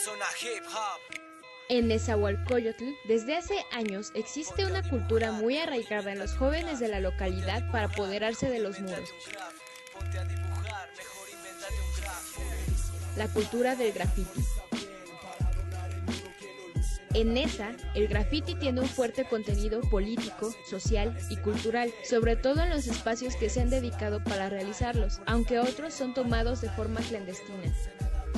zona hip hop. En Nezahualcóyotl, desde hace años existe una cultura muy arraigada en los jóvenes de la localidad para apoderarse de los muros. La cultura del graffiti. En Neza, el graffiti tiene un fuerte contenido político, social y cultural, sobre todo en los espacios que se han dedicado para realizarlos, aunque otros son tomados de forma clandestina.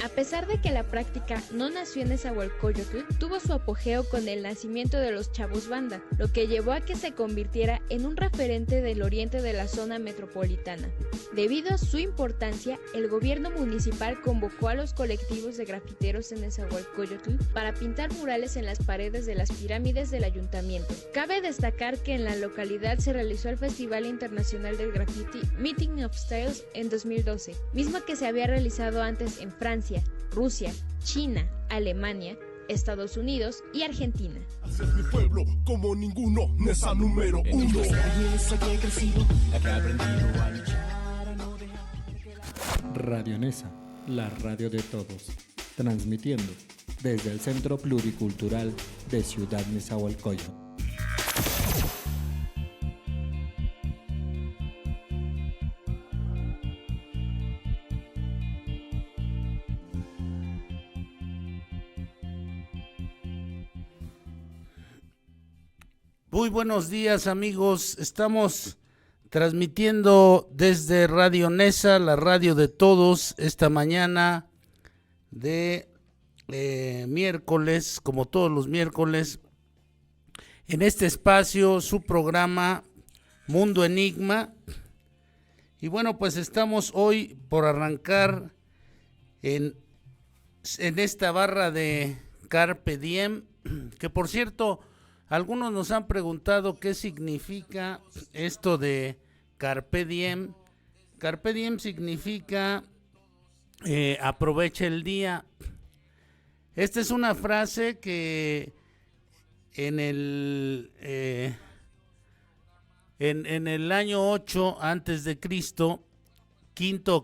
A pesar de que la práctica no nació en Nezahualcóyotl, tuvo su apogeo con el nacimiento de los chavos banda, lo que llevó a que se convirtiera en un referente del oriente de la zona metropolitana. Debido a su importancia, el gobierno municipal convocó a los colectivos de grafiteros en Nezahualcóyotl para pintar murales en las paredes de las pirámides del ayuntamiento. Cabe destacar que en la localidad se realizó el Festival Internacional del Graffiti Meeting of Styles en 2012, mismo que se había realizado antes en Francia, Rusia, China, Alemania, Estados Unidos y Argentina. Hacer mi pueblo como ninguno, Neza número uno. Radio Neza, la radio de todos, transmitiendo desde el Centro Pluricultural de Ciudad Nezahualcóyotl. Muy buenos días, amigos. Estamos transmitiendo desde Radio Neza, la radio de todos, esta mañana de miércoles, como todos los miércoles, en este espacio, su programa Mundo Enigma. Y bueno, pues estamos hoy por arrancar en esta barra de Carpe Diem, que por cierto, algunos nos han preguntado qué significa esto de Carpe Diem. Carpe Diem significa aprovecha el día. Esta es una frase que en el año 8 antes de Cristo, Quinto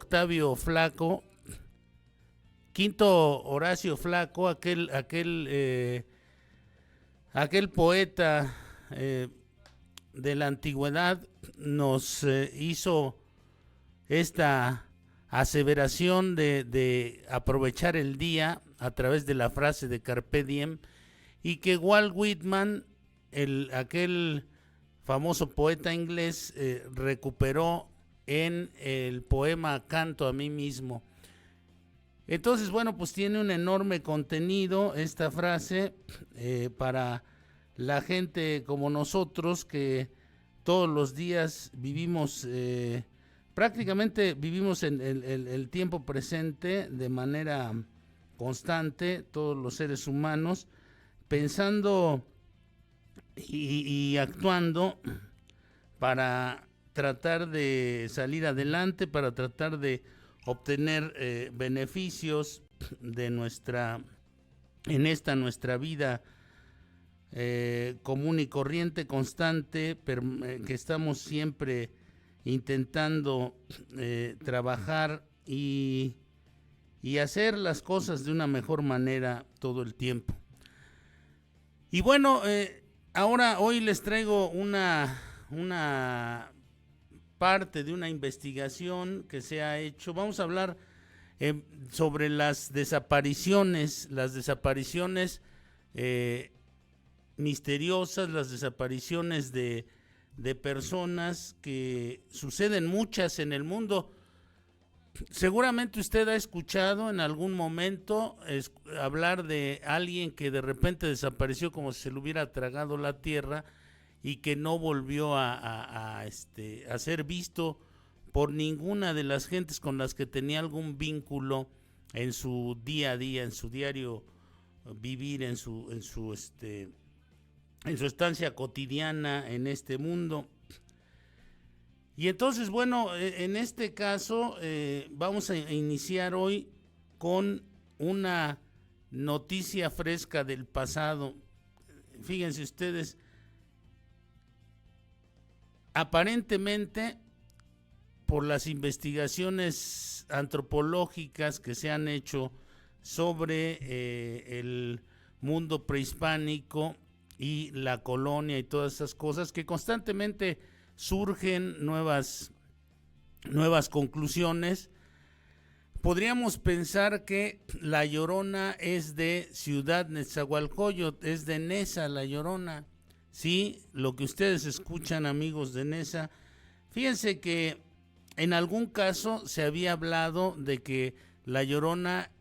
Horacio Flaco, aquel poeta de la antigüedad, nos hizo esta aseveración de aprovechar el día a través de la frase de Carpe Diem, y que Walt Whitman, aquel famoso poeta inglés, recuperó en el poema Canto a mí mismo. Entonces, bueno, pues tiene un enorme contenido esta frase para la gente como nosotros, que todos los días vivimos, prácticamente vivimos en el tiempo presente de manera constante, todos los seres humanos, pensando y actuando para tratar de salir adelante, para tratar de obtener beneficios de nuestra vida común y corriente, constante, que estamos siempre intentando trabajar y hacer las cosas de una mejor manera todo el tiempo. Y bueno, hoy les traigo una parte de una investigación que se ha hecho. Vamos a hablar sobre las desapariciones misteriosas, las desapariciones de personas, que suceden muchas en el mundo. Seguramente usted ha escuchado en algún momento hablar de alguien que de repente desapareció como si se le hubiera tragado la tierra y que no volvió a ser visto por ninguna de las gentes con las que tenía algún vínculo en su día a día, en su diario vivir, en su estancia cotidiana en este mundo. Y entonces, bueno, en este caso vamos a iniciar hoy con una noticia fresca del pasado. Fíjense ustedes, aparentemente, por las investigaciones antropológicas que se han hecho sobre el mundo prehispánico y la colonia y todas esas cosas, que constantemente surgen nuevas conclusiones. Podríamos pensar que La Llorona es de Ciudad Nezahualcóyotl, es de Neza La Llorona. Sí, lo que ustedes escuchan, amigos de Neza. Fíjense que en algún caso se había hablado de que La Llorona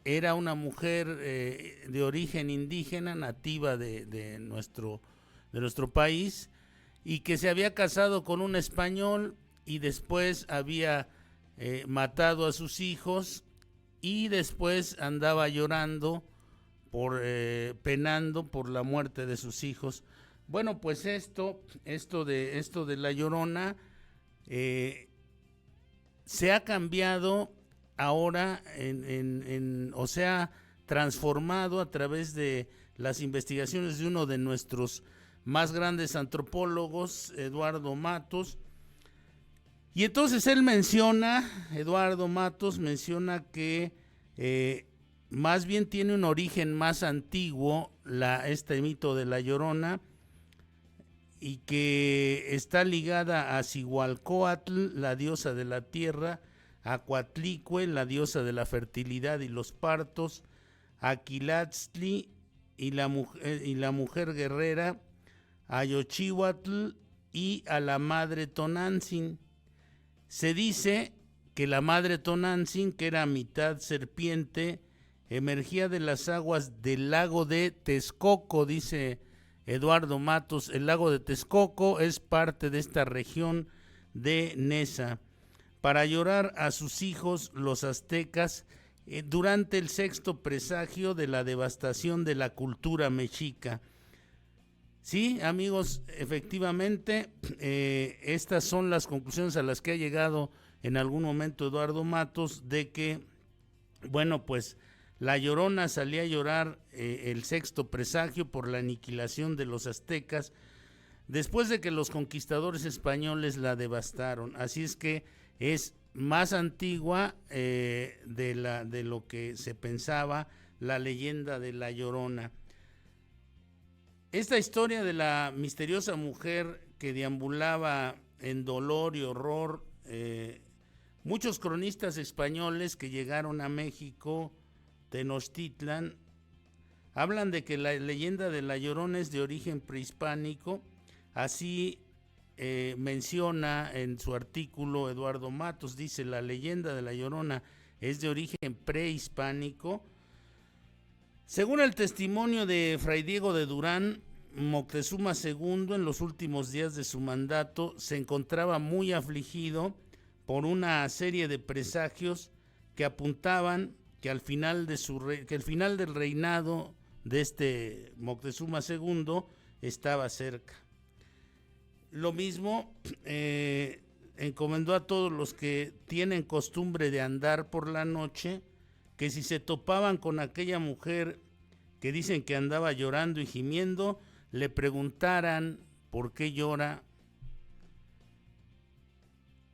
era una mujer de origen indígena, nativa de nuestro país, y que se había casado con un español y después había matado a sus hijos y después andaba llorando, penando por la muerte de sus hijos. Bueno, pues esto de La Llorona se ha cambiado ahora o se ha transformado a través de las investigaciones de uno de nuestros más grandes antropólogos, Eduardo Matos. Y entonces Eduardo Matos menciona que más bien tiene un origen más antiguo este mito de La Llorona, y que está ligada a Zihualcóatl, la diosa de la tierra, a Coatlicue, la diosa de la fertilidad y los partos, a Quilatztli y la mujer guerrera, a Xochihuatl y a la madre Tonantzin. Se dice que la madre Tonantzin, que era mitad serpiente, emergía de las aguas del lago de Texcoco, dice Eduardo Matos. El lago de Texcoco es parte de esta región de Neza, para llorar a sus hijos los aztecas durante el sexto presagio de la devastación de la cultura mexica. Sí, amigos, efectivamente, estas son las conclusiones a las que ha llegado en algún momento Eduardo Matos, de que, bueno, pues La Llorona salía a llorar el sexto presagio por la aniquilación de los aztecas después de que los conquistadores españoles la devastaron. Así es que es más antigua de lo que se pensaba la leyenda de La Llorona. Esta historia de la misteriosa mujer que deambulaba en dolor y horror, muchos cronistas españoles que llegaron a México, Tenochtitlan, hablan de que la leyenda de La Llorona es de origen prehispánico. Así menciona en su artículo Eduardo Matos, dice: la leyenda de La Llorona es de origen prehispánico. Según el testimonio de Fray Diego de Durán, Moctezuma II, en los últimos días de su mandato, se encontraba muy afligido por una serie de presagios que apuntaban que al final del reinado de este Moctezuma II estaba cerca. Lo mismo encomendó a todos los que tienen costumbre de andar por la noche, que si se topaban con aquella mujer que dicen que andaba llorando y gimiendo, le preguntaran por qué llora.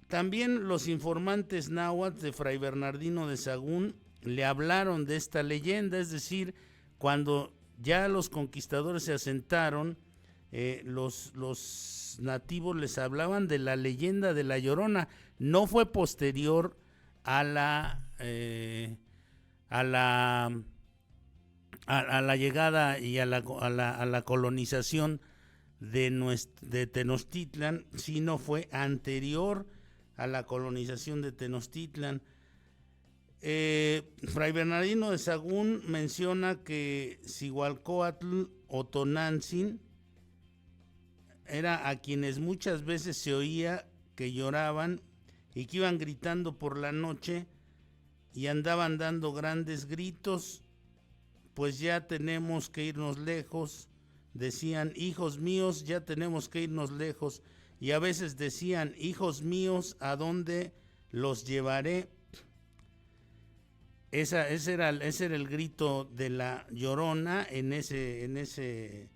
También los informantes náhuatl de Fray Bernardino de Sahagún le hablaron de esta leyenda, es decir, cuando ya los conquistadores se asentaron, los nativos les hablaban de la leyenda de La Llorona. No fue posterior a la llegada y a la colonización de Tenochtitlan, sino fue anterior a la colonización de Tenochtitlan. Fray Bernardino de Sahagún menciona que Zihualcóatl o Tonantzin era a quienes muchas veces se oía que lloraban y que iban gritando por la noche y andaban dando grandes gritos: pues ya tenemos que irnos lejos. Decían: hijos míos, ya tenemos que irnos lejos. Y a veces decían: hijos míos, ¿a dónde los llevaré? Ese era el grito de La Llorona en ese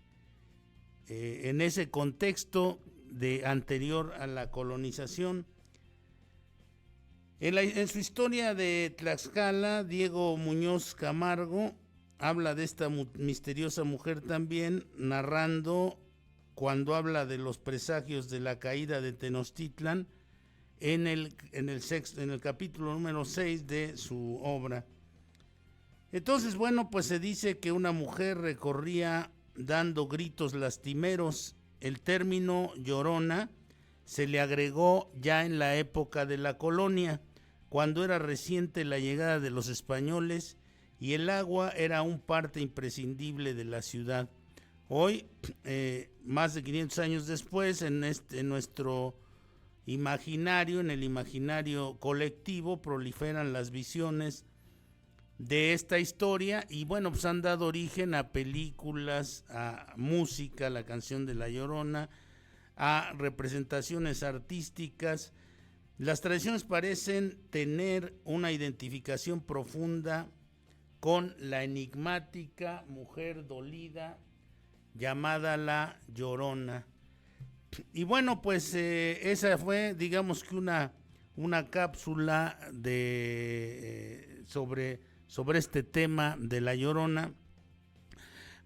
contexto de anterior a la colonización. En su historia de Tlaxcala, Diego Muñoz Camargo habla de esta misteriosa mujer también, narrando cuando habla de los presagios de la caída de Tenochtitlan en el capítulo número 6 de su obra. Entonces, bueno, pues se dice que una mujer recorría dando gritos lastimeros. El término llorona se le agregó ya en la época de la colonia, cuando era reciente la llegada de los españoles y el agua era un parte imprescindible de la ciudad. Hoy, más de 500 años después, en nuestro imaginario, en el imaginario colectivo, proliferan las visiones de esta historia y bueno, pues han dado origen a películas, a música, la canción de La Llorona, a representaciones artísticas. Las tradiciones parecen tener una identificación profunda con la enigmática mujer dolida llamada La Llorona. Y bueno, pues esa fue, digamos que una cápsula sobre este tema de La Llorona.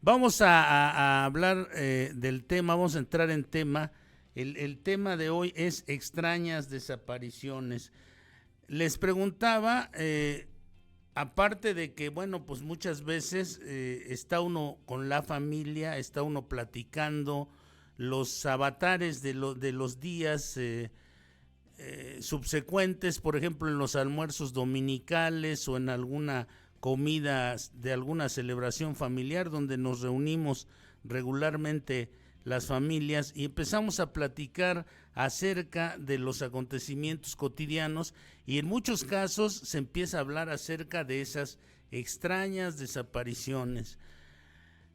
Vamos a hablar del tema, vamos a entrar en tema. El tema de hoy es extrañas desapariciones. Les preguntaba, aparte de que, bueno, pues muchas veces está uno con la familia, está uno platicando los avatares de los días subsecuentes, por ejemplo, en los almuerzos dominicales o en alguna comida de alguna celebración familiar donde nos reunimos regularmente las familias y empezamos a platicar acerca de los acontecimientos cotidianos y en muchos casos se empieza a hablar acerca de esas extrañas desapariciones.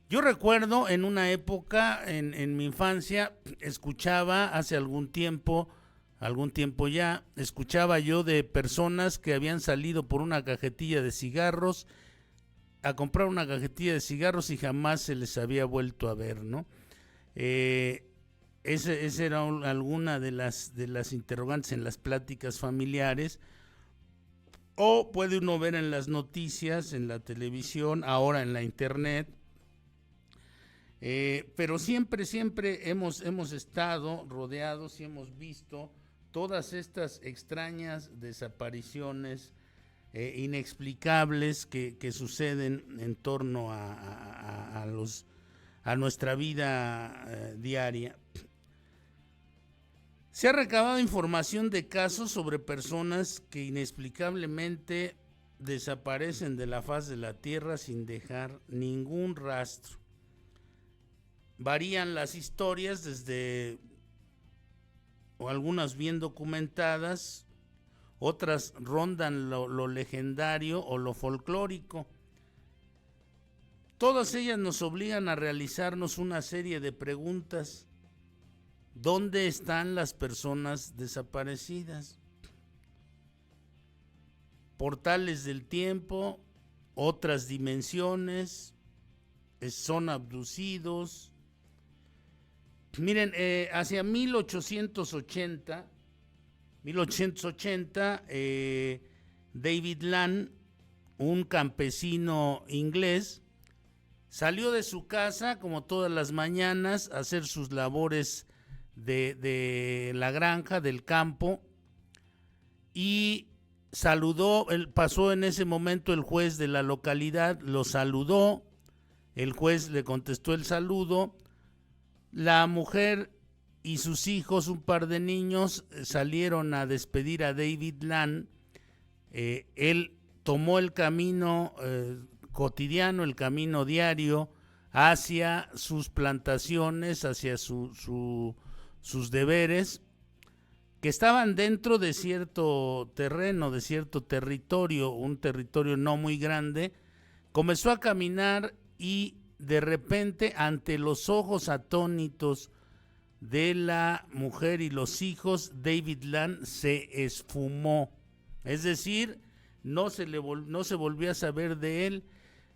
Yo recuerdo en una época, en mi infancia, escuchaba hace algún tiempo ya, escuchaba yo de personas que habían salido por una cajetilla de cigarros a comprar una cajetilla de cigarros y jamás se les había vuelto a ver, ¿no? Esa era alguna de las interrogantes en las pláticas familiares, o puede uno ver en las noticias, en la televisión, ahora en la internet, pero siempre hemos estado rodeados y hemos visto todas estas extrañas desapariciones inexplicables que suceden en torno a nuestra vida diaria. Se ha recabado información de casos sobre personas que inexplicablemente desaparecen de la faz de la tierra sin dejar ningún rastro. Varían las historias desde algunas bien documentadas, otras rondan lo legendario o lo folclórico. Todas ellas nos obligan a realizarnos una serie de preguntas. ¿Dónde están las personas desaparecidas? Portales del tiempo, otras dimensiones, son abducidos. Miren, hacia 1880, David Land, un campesino inglés, salió de su casa como todas las mañanas a hacer sus labores de la granja, del campo, y pasó en ese momento el juez de la localidad, lo saludó, el juez le contestó el saludo, la mujer y sus hijos, un par de niños, salieron a despedir a David Land. Él tomó el camino cotidiano, el camino diario hacia sus plantaciones, hacia sus deberes, que estaban dentro de cierto terreno, de cierto territorio, un territorio no muy grande. Comenzó a caminar y de repente, ante los ojos atónitos de la mujer y los hijos, David Land se esfumó. Es decir, no se volvió a saber de él.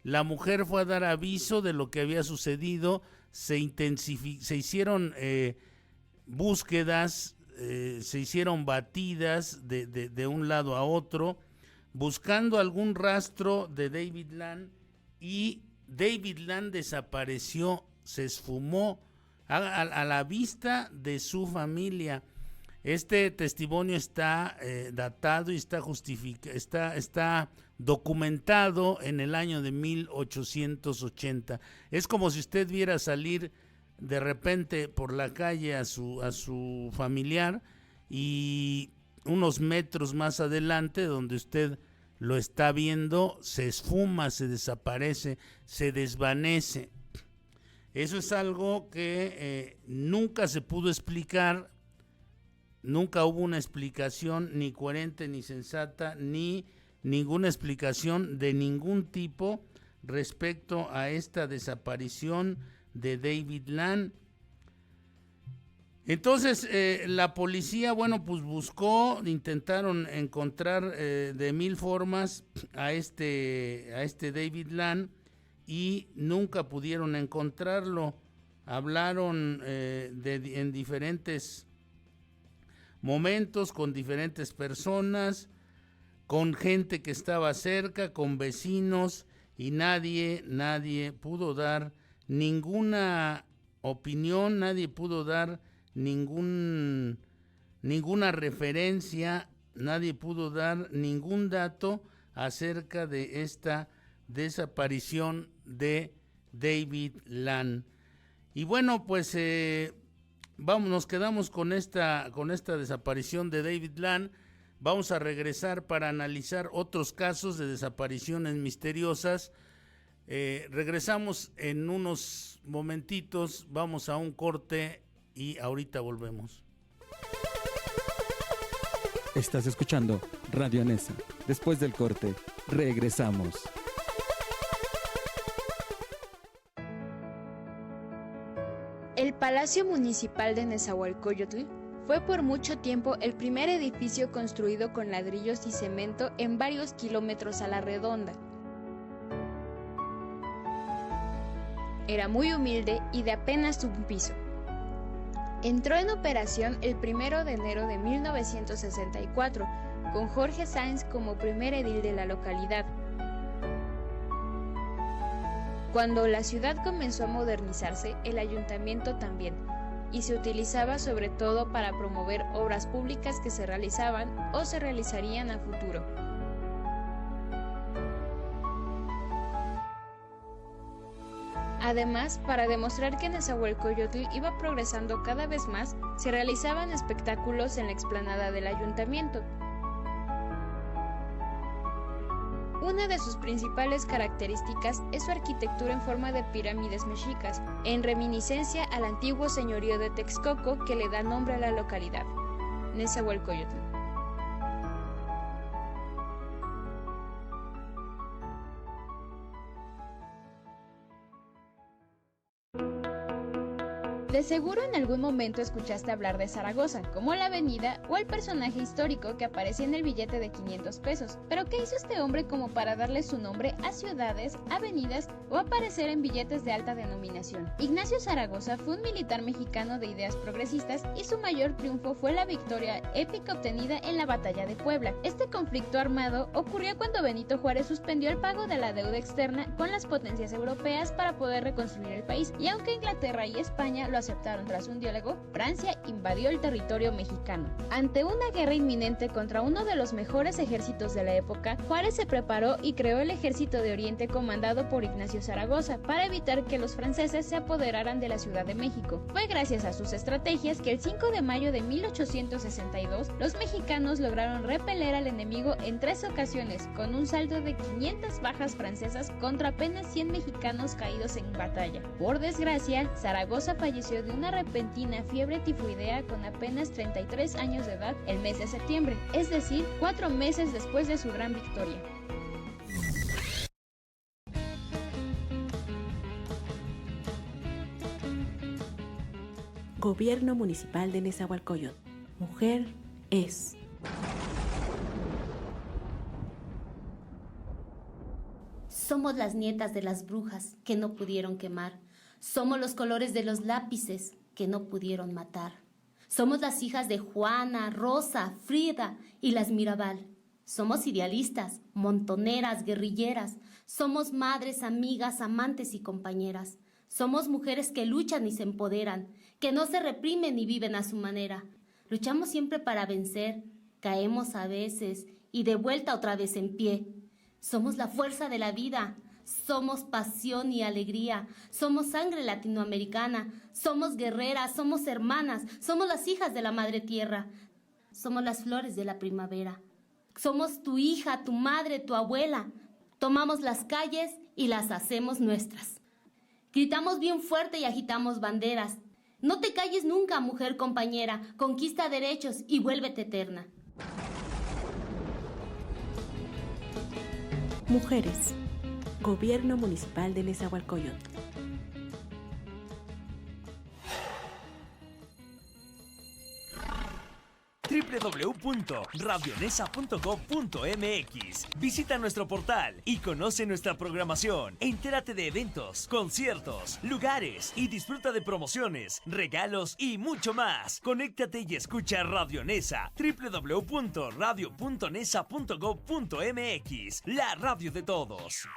La mujer fue a dar aviso de lo que había sucedido. Se hicieron búsquedas se hicieron batidas de un lado a otro, buscando algún rastro de David Land, y David Land desapareció, se esfumó a la vista de su familia. Este testimonio está datado y está documentado en el año de 1880. Es como si usted viera salir de repente por la calle a su familiar, y unos metros más adelante, donde usted lo está viendo, se esfuma, se desaparece, se desvanece. Eso es algo que nunca se pudo explicar, nunca hubo una explicación ni coherente ni sensata, ni ninguna explicación de ningún tipo respecto a esta desaparición de David Land. Entonces la policía, pues buscó, intentaron encontrar de mil formas a este David Land, y nunca pudieron encontrarlo. Hablaron en diferentes momentos con diferentes personas, con gente que estaba cerca, con vecinos, y nadie pudo dar ninguna opinión, nadie pudo dar ninguna referencia, nadie pudo dar ningún dato acerca de esta desaparición de David Land. Y pues nos quedamos con esta desaparición de David Land. Vamos a regresar para analizar otros casos de desapariciones misteriosas. Regresamos en unos momentitos, vamos a un corte y ahorita volvemos. Estás escuchando Radio Nesa. Después del corte, regresamos. El Palacio Municipal de Nezahualcóyotl fue por mucho tiempo el primer edificio construido con ladrillos y cemento en varios kilómetros a la redonda. Era muy humilde y de apenas un piso. Entró en operación el 1 de enero de 1964, con Jorge Sáenz como primer edil de la localidad. Cuando la ciudad comenzó a modernizarse, el ayuntamiento también, y se utilizaba sobre todo para promover obras públicas que se realizaban o se realizarían a futuro. Además, para demostrar que Nezahualcóyotl iba progresando cada vez más, se realizaban espectáculos en la explanada del ayuntamiento. Una de sus principales características es su arquitectura en forma de pirámides mexicas, en reminiscencia al antiguo señorío de Texcoco que le da nombre a la localidad, Nezahualcóyotl. De seguro en algún momento escuchaste hablar de Zaragoza, como la avenida o el personaje histórico que aparecía en el billete de 500 pesos. Pero ¿qué hizo este hombre como para darle su nombre a ciudades, avenidas o aparecer en billetes de alta denominación? Ignacio Zaragoza fue un militar mexicano de ideas progresistas y su mayor triunfo fue la victoria épica obtenida en la Batalla de Puebla. Este conflicto armado ocurrió cuando Benito Juárez suspendió el pago de la deuda externa con las potencias europeas para poder reconstruir el país, y aunque Inglaterra y España lo aceptaron tras un diálogo, Francia invadió el territorio mexicano. Ante una guerra inminente contra uno de los mejores ejércitos de la época, Juárez se preparó y creó el Ejército de Oriente comandado por Ignacio Zaragoza para evitar que los franceses se apoderaran de la Ciudad de México. Fue gracias a sus estrategias que el 5 de mayo de 1862 los mexicanos lograron repeler al enemigo en 3 ocasiones, con un saldo de 500 bajas francesas contra apenas 100 mexicanos caídos en batalla. Por desgracia, Zaragoza falleció de una repentina fiebre tifoidea con apenas 33 años de edad el mes de septiembre, es decir, 4 meses después de su gran victoria. Gobierno Municipal de Nezahualcóyotl. Mujer es. Somos las nietas de las brujas que no pudieron quemar. Somos los colores de los lápices que no pudieron matar. Somos las hijas de Juana, Rosa, Frida y las Mirabal. Somos idealistas, montoneras, guerrilleras. Somos madres, amigas, amantes y compañeras. Somos mujeres que luchan y se empoderan, que no se reprimen y viven a su manera. Luchamos siempre para vencer, caemos a veces y de vuelta otra vez en pie. Somos la fuerza de la vida, somos pasión y alegría, somos sangre latinoamericana, somos guerreras, somos hermanas, somos las hijas de la madre tierra, somos las flores de la primavera. Somos tu hija, tu madre, tu abuela. Tomamos las calles y las hacemos nuestras. Gritamos bien fuerte y agitamos banderas. No te calles nunca, mujer compañera. Conquista derechos y vuélvete eterna. Mujeres. Gobierno Municipal de Nezahualcóyotl. www.radionesa.gov.mx. Visita nuestro portal y conoce nuestra programación. Entérate de eventos, conciertos, lugares y disfruta de promociones, regalos y mucho más. Conéctate y escucha Radio Nesa. www.radio.nesa.gov.mx. La radio de todos.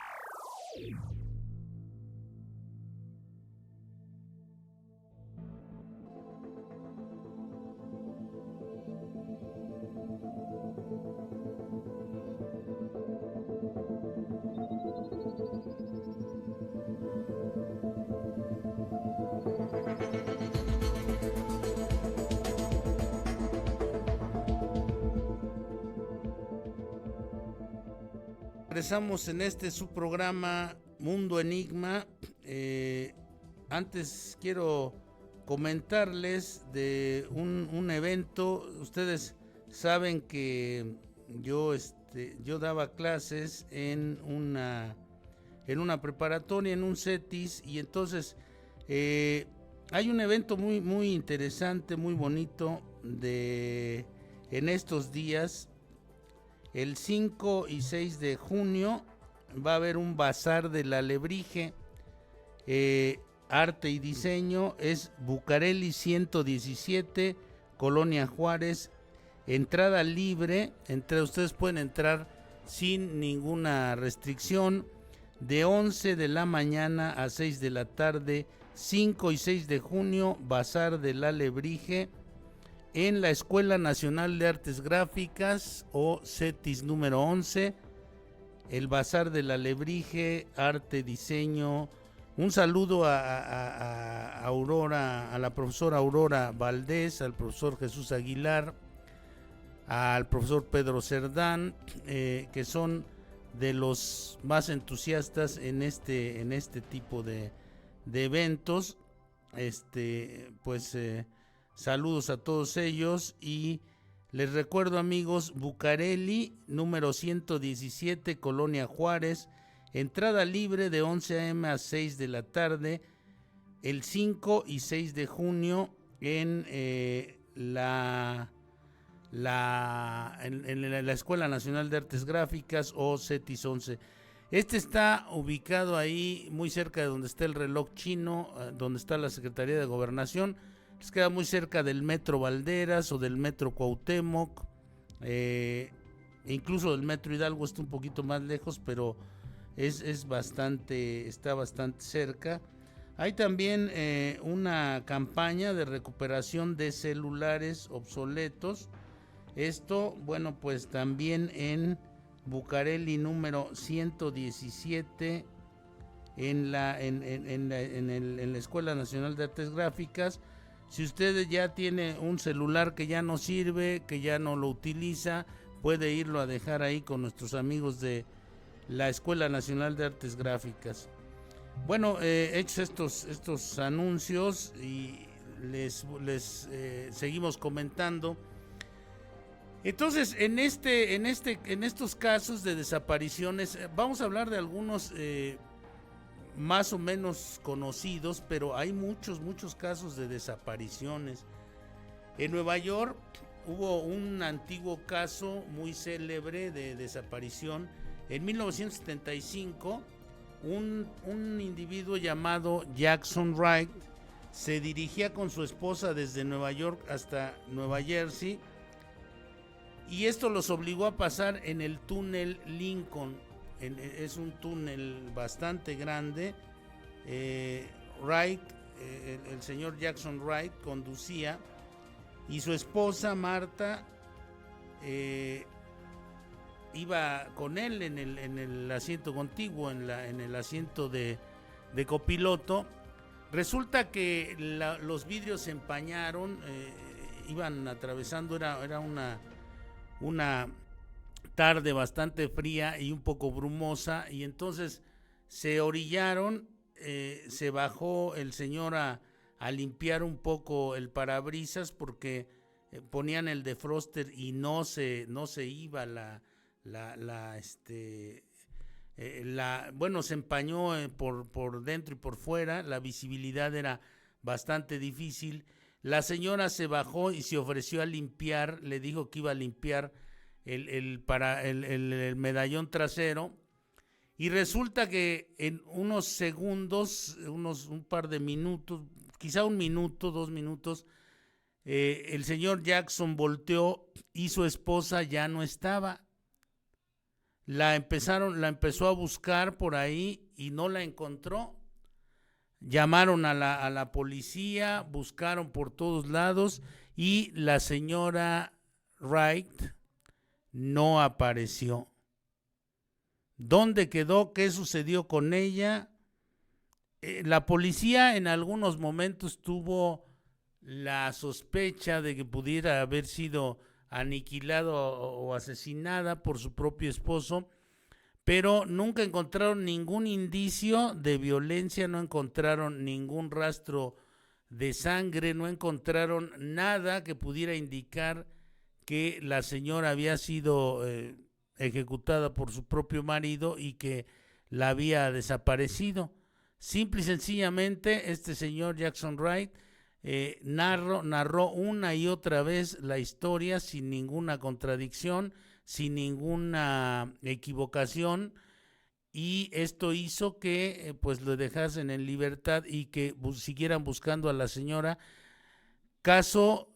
Regresamos en este su programa Mundo Enigma. Antes quiero comentarles de un evento. Ustedes saben que yo daba clases en una preparatoria, en un CETIS, y entonces hay un evento muy, muy interesante, muy bonito en estos días. El 5 y 6 de junio va a haber un bazar del alebrije, arte y diseño. Es Bucareli 117, Colonia Juárez. Entrada libre, ustedes pueden entrar sin ninguna restricción, de 11 de la mañana a 6 de la tarde, 5 y 6 de junio, bazar del alebrije, en la Escuela Nacional de Artes Gráficas o CETIS número 11, el Bazar del Alebrije, Arte, Diseño. Un saludo a Aurora, a la profesora Aurora Valdés, al profesor Jesús Aguilar, al profesor Pedro Cerdán, que son de los más entusiastas en este tipo de eventos. Saludos a todos ellos y les recuerdo, amigos, Bucareli número 117, Colonia Juárez, entrada libre de 11 a.m. a 6 de la tarde, el 5 y 6 de junio en la Escuela Nacional de Artes Gráficas o CETIS 11. Este está ubicado ahí muy cerca de donde está el reloj chino, donde está la Secretaría de Gobernación. Les queda muy cerca del Metro Valderas o del Metro Cuauhtémoc, incluso del Metro Hidalgo está un poquito más lejos, pero está bastante cerca. Hay también una campaña de recuperación de celulares obsoletos. Esto, bueno, pues también en Bucareli número 117 en la Escuela Nacional de Artes Gráficas. Si usted ya tiene un celular que ya no sirve, que ya no lo utiliza, puede irlo a dejar ahí con nuestros amigos de la Escuela Nacional de Artes Gráficas. Bueno, hechos estos anuncios y les seguimos comentando. Entonces, en estos casos de desapariciones, vamos a hablar de algunos más o menos conocidos, pero hay muchos casos de desapariciones. En Nueva York hubo un antiguo caso muy célebre de desaparición. En 1975, un individuo llamado Jackson Wright se dirigía con su esposa desde Nueva York hasta Nueva Jersey, y esto los obligó a pasar en el túnel Lincoln. Es un túnel bastante grande. Wright, el señor Jackson Wright conducía, y su esposa Marta iba con él en el asiento contiguo, en el asiento de copiloto. Resulta que los vidrios se empañaron, iban atravesando, era una tarde bastante fría y un poco brumosa, y entonces se orillaron. Se bajó el señor a limpiar un poco el parabrisas, porque ponían el defroster y no se iba bueno, se empañó por dentro y por fuera, la visibilidad era bastante difícil. La señora se bajó y se ofreció a limpiar, le dijo que iba a limpiar el medallón trasero, y resulta que en unos segundos, un par de minutos, quizá 1 minuto, 2 minutos, el señor Jackson volteó y su esposa ya no estaba. La empezó a buscar por ahí y no la encontró. Llamaron a la policía, buscaron por todos lados, y la señora Wright no apareció. ¿Dónde quedó? ¿Qué sucedió con ella? La policía en algunos momentos tuvo la sospecha de que pudiera haber sido aniquilada o asesinada por su propio esposo, pero nunca encontraron ningún indicio de violencia, no encontraron ningún rastro de sangre, no encontraron nada que pudiera indicar que la señora había sido ejecutada por su propio marido y que la había desaparecido. Simple y sencillamente, este señor Jackson Wright narró una y otra vez la historia sin ninguna contradicción, sin ninguna equivocación, y esto hizo que pues lo dejasen en libertad y que siguieran buscando a la señora. Caso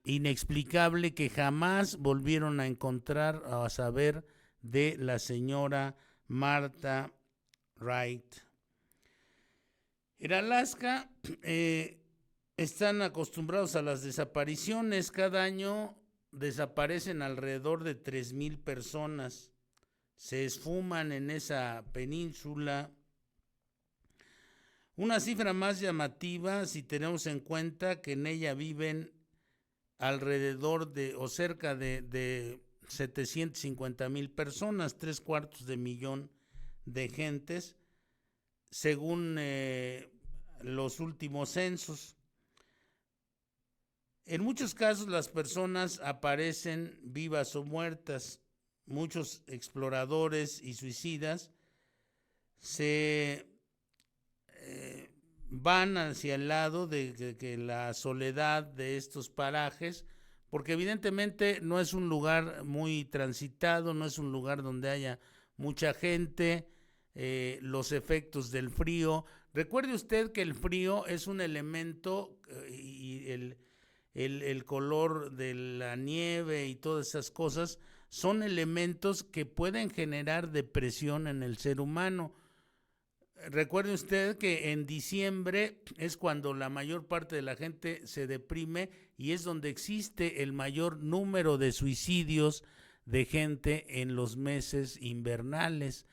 inexplicable que jamás volvieron a encontrar o a saber de la señora Martha Wright. En Alaska están acostumbrados a las desapariciones. Cada año desaparecen alrededor de 3,000 personas. Se esfuman en esa península. Una cifra más llamativa si tenemos en cuenta que en ella viven alrededor de o cerca de 750,000 personas, 3/4 millón de gentes, según los últimos censos. En muchos casos las personas aparecen vivas o muertas. Muchos exploradores y suicidas se van hacia el lado de que la soledad de estos parajes, porque evidentemente no es un lugar muy transitado, no es un lugar donde haya mucha gente, los efectos del frío. Recuerde usted que el frío es un elemento y el color de la nieve y todas esas cosas son elementos que pueden generar depresión en el ser humano. Recuerde usted que en diciembre es cuando la mayor parte de la gente se deprime y es donde existe el mayor número de suicidios de gente en los meses invernales.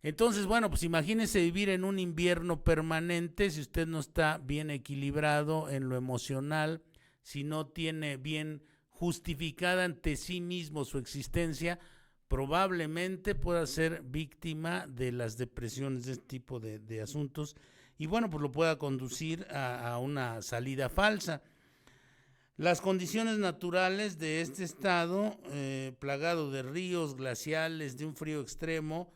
Entonces, bueno, pues imagínese vivir en un invierno permanente si usted no está bien equilibrado en lo emocional, si no tiene bien justificada ante sí mismo su existencia, probablemente pueda ser víctima de las depresiones, de este tipo de asuntos, y bueno, pues lo pueda conducir a una salida falsa. Las condiciones naturales de este estado, plagado de ríos, glaciales, de un frío extremo,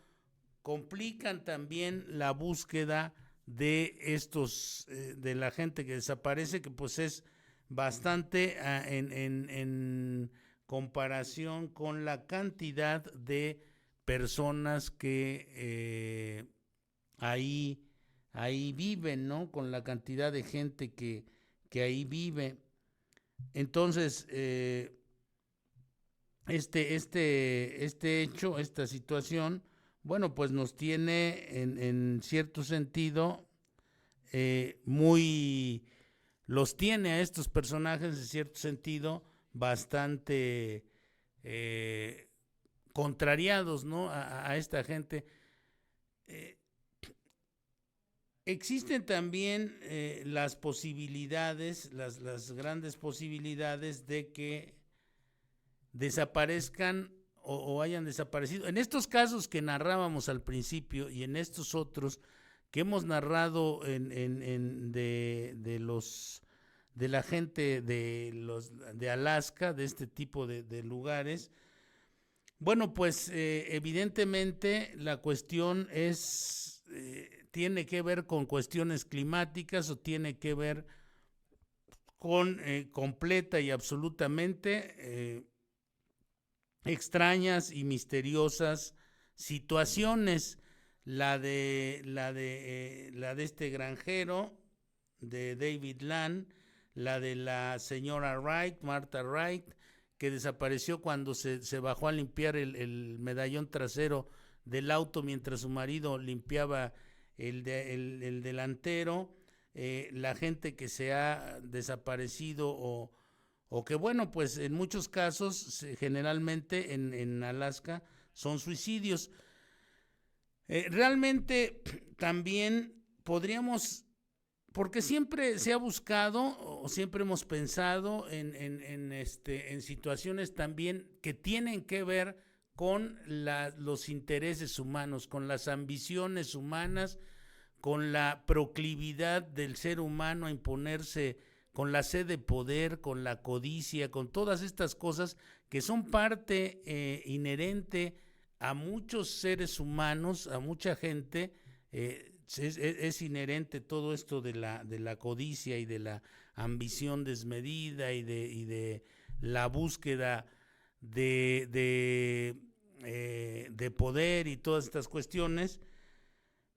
complican también la búsqueda de estos, de la gente que desaparece, que pues es bastante en comparación con la cantidad de personas que ahí ahí viven, ¿no? Con la cantidad de gente que ahí vive. Entonces, este hecho, esta situación, bueno, pues nos tiene en cierto sentido los tiene a estos personajes en cierto sentido bastante contrariados, ¿no? A esta gente. Existen también las posibilidades, las grandes posibilidades de que desaparezcan o hayan desaparecido. En estos casos que narrábamos al principio y en estos otros que hemos narrado de la gente de Alaska, de este tipo de lugares, bueno, pues evidentemente la cuestión tiene que ver con cuestiones climáticas o tiene que ver con completa y absolutamente extrañas y misteriosas situaciones. La de este granjero, de David Land, la de la señora Wright, Martha Wright, que desapareció cuando se bajó a limpiar el medallón trasero del auto mientras su marido limpiaba el delantero, la gente que se ha desaparecido o que, bueno, pues en muchos casos, generalmente en Alaska, son suicidios. Realmente también podríamos, porque siempre se ha buscado o siempre hemos pensado en situaciones también que tienen que ver con los intereses humanos, con las ambiciones humanas, con la proclividad del ser humano a imponerse, con la sed de poder, con la codicia, con todas estas cosas que son parte inherente a muchos seres humanos, a mucha gente. Es inherente todo esto de la codicia y de la ambición desmedida y de la búsqueda de poder y todas estas cuestiones.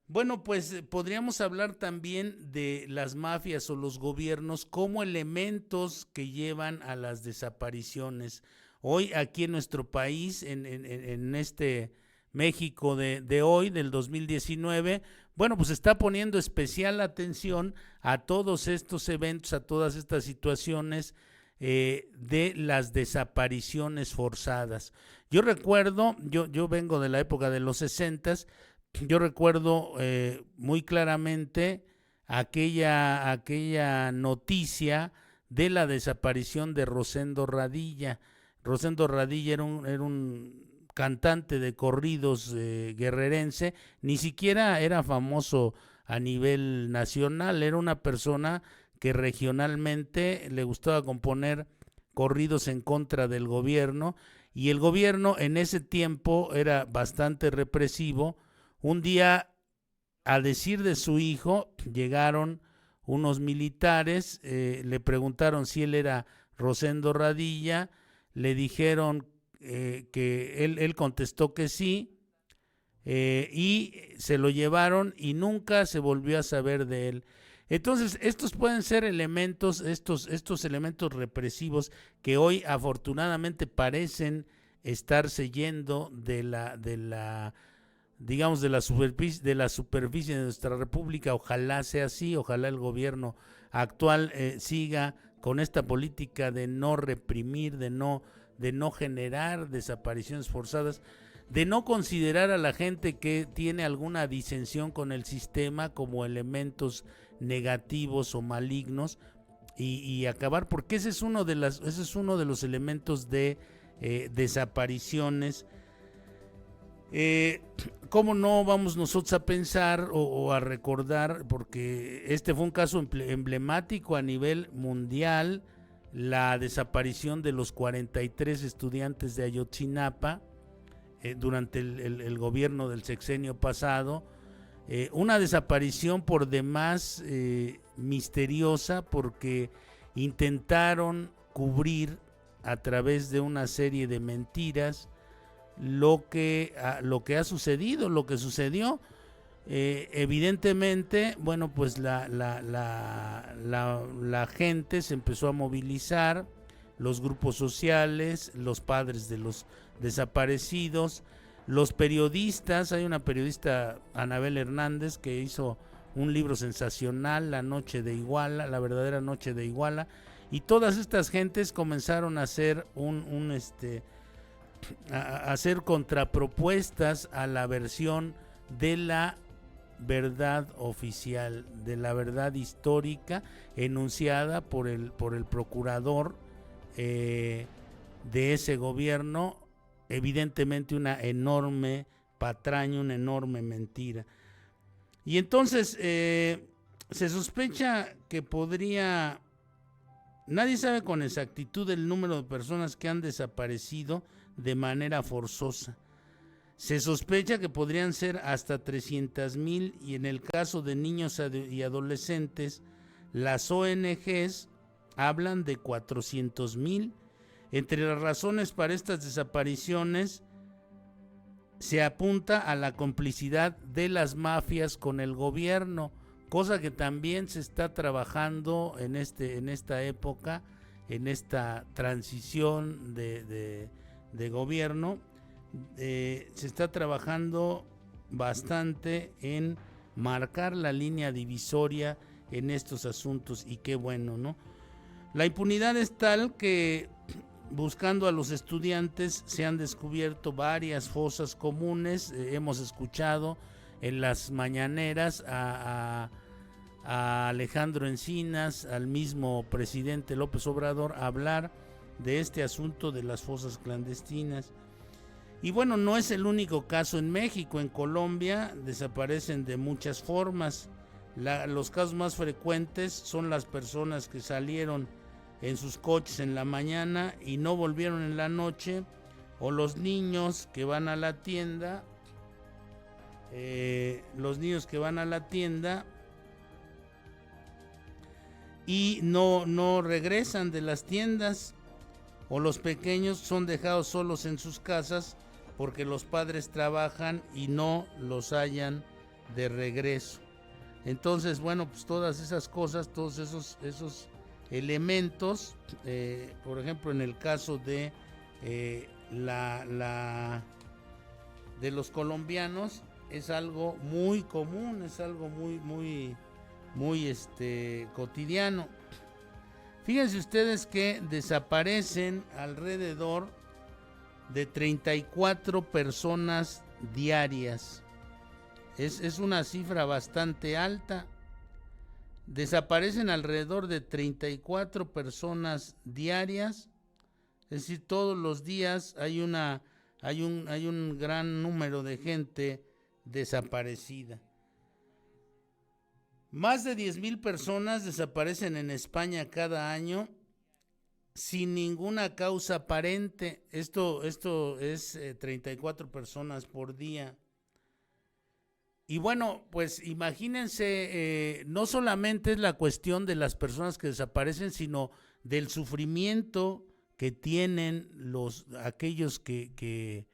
Bueno, pues podríamos hablar también de las mafias o los gobiernos como elementos que llevan a las desapariciones. Hoy aquí en nuestro país, en este México de hoy, del 2019, bueno, pues está poniendo especial atención a todos estos eventos, a todas estas situaciones de las desapariciones forzadas. Yo recuerdo, yo vengo de la época de los 60s, yo recuerdo muy claramente aquella noticia de la desaparición de Rosendo Radilla. Rosendo Radilla era un cantante de corridos guerrerense, ni siquiera era famoso a nivel nacional, era una persona que regionalmente le gustaba componer corridos en contra del gobierno, y el gobierno en ese tiempo era bastante represivo. Un día, a decir de su hijo, llegaron unos militares, le preguntaron si él era Rosendo Radilla, le dijeron que él contestó que sí, y se lo llevaron y nunca se volvió a saber de él. Entonces, estos pueden ser elementos, estos elementos represivos que hoy afortunadamente parecen estarse yendo de la superficie de nuestra república. Ojalá sea así, ojalá el gobierno actual siga con esta política de no reprimir, de no generar desapariciones forzadas, de no considerar a la gente que tiene alguna disensión con el sistema como elementos negativos o malignos, y acabar, porque ese es uno de los elementos de desapariciones. ¿Cómo no vamos nosotros a pensar o a recordar, porque este fue un caso emblemático a nivel mundial, la desaparición de los 43 estudiantes de Ayotzinapa durante el gobierno del sexenio pasado? Una desaparición por demás misteriosa, porque intentaron cubrir a través de una serie de mentiras lo que ha sucedido, lo que sucedió. Evidentemente, bueno, pues la gente se empezó a movilizar, los grupos sociales, los padres de los desaparecidos, los periodistas. Hay una periodista, Anabel Hernández, que hizo un libro sensacional, La Noche de Iguala, La Verdadera Noche de Iguala, y todas estas gentes comenzaron a hacer a hacer contrapropuestas a la versión de la verdad oficial, de la verdad histórica enunciada por el procurador de ese gobierno. Evidentemente una enorme patraña, una enorme mentira. Y entonces se sospecha que nadie sabe con exactitud el número de personas que han desaparecido de manera forzosa. Se sospecha que podrían ser hasta 300,000, y en el caso de niños y adolescentes, las ONGs hablan de 400,000. Entre las razones para estas desapariciones se apunta a la complicidad de las mafias con el gobierno, cosa que también se está trabajando en esta época, en esta transición de gobierno. Se está trabajando bastante en marcar la línea divisoria en estos asuntos, y qué bueno, ¿no? La impunidad es tal que, buscando a los estudiantes, se han descubierto varias fosas comunes. Hemos escuchado en las mañaneras a Alejandro Encinas, al mismo presidente López Obrador, hablar de este asunto de las fosas clandestinas. Y bueno, no es el único caso en México. En Colombia desaparecen de muchas formas. Los casos más frecuentes son las personas que salieron en sus coches en la mañana y no volvieron en la noche, o los niños que van a la tienda, y no regresan de las tiendas, o los pequeños son dejados solos en sus casas porque los padres trabajan y no los hallan de regreso. Entonces, bueno, pues todas esas cosas, todos esos elementos, por ejemplo, en el caso de de los colombianos, es algo muy común, es algo muy cotidiano. Fíjense ustedes que desaparecen alrededor de 34 personas diarias. Es una cifra bastante alta. Desaparecen alrededor de 34 personas diarias. Es decir, todos los días hay un gran número de gente desaparecida. Más de 10,000 personas desaparecen en España cada año sin ninguna causa aparente. Esto es 34 personas por día. Y bueno, pues imagínense, no solamente es la cuestión de las personas que desaparecen, sino del sufrimiento que tienen aquellos que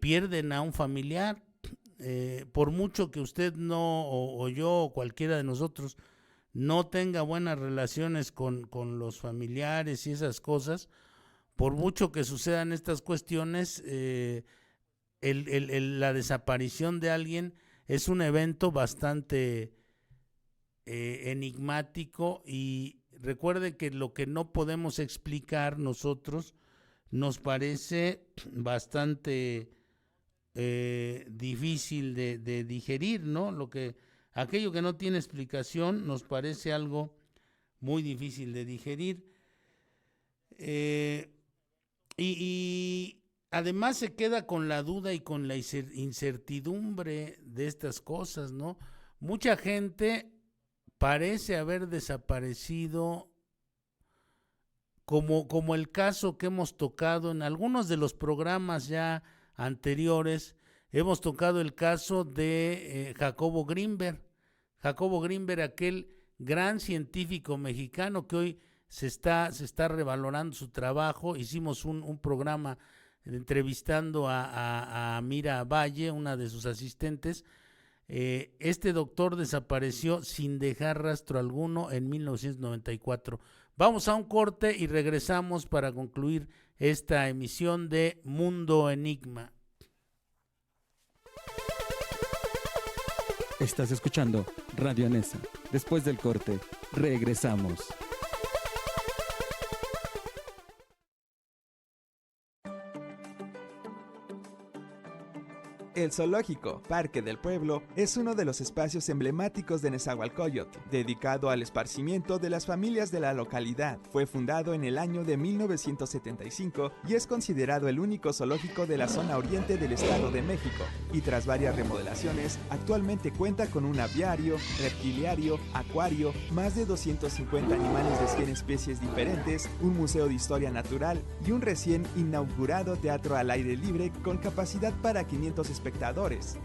pierden a un familiar. Por mucho que usted o yo o cualquiera de nosotros no tenga buenas relaciones con los familiares y esas cosas, por mucho que sucedan estas cuestiones, la desaparición de alguien es un evento bastante enigmático, y recuerde que lo que no podemos explicar nosotros nos parece bastante difícil de digerir, ¿no? Aquello que no tiene explicación nos parece algo muy difícil de digerir, y además se queda con la duda y con la incertidumbre de estas cosas, ¿no? Mucha gente parece haber desaparecido, como el caso que hemos tocado en algunos de los programas ya anteriores. Hemos tocado el caso de Jacobo Grinberg. Jacobo Grinberg, aquel gran científico mexicano que hoy se está revalorando su trabajo. Hicimos un programa entrevistando a Mira Valle, una de sus asistentes, Este doctor desapareció sin dejar rastro alguno en 1994. Vamos a un corte y regresamos para concluir esta emisión de Mundo Enigma. Estás escuchando Radio Nesa. Después del corte, regresamos. El Zoológico Parque del Pueblo es uno de los espacios emblemáticos de Nezahualcóyotl, dedicado al esparcimiento de las familias de la localidad. Fue fundado en el año de 1975 y es considerado el único zoológico de la zona oriente del Estado de México. Y tras varias remodelaciones, actualmente cuenta con un aviario, reptiliario, acuario, más de 250 animales de 100 especies diferentes, un museo de historia natural y un recién inaugurado teatro al aire libre con capacidad para 500 espectadores.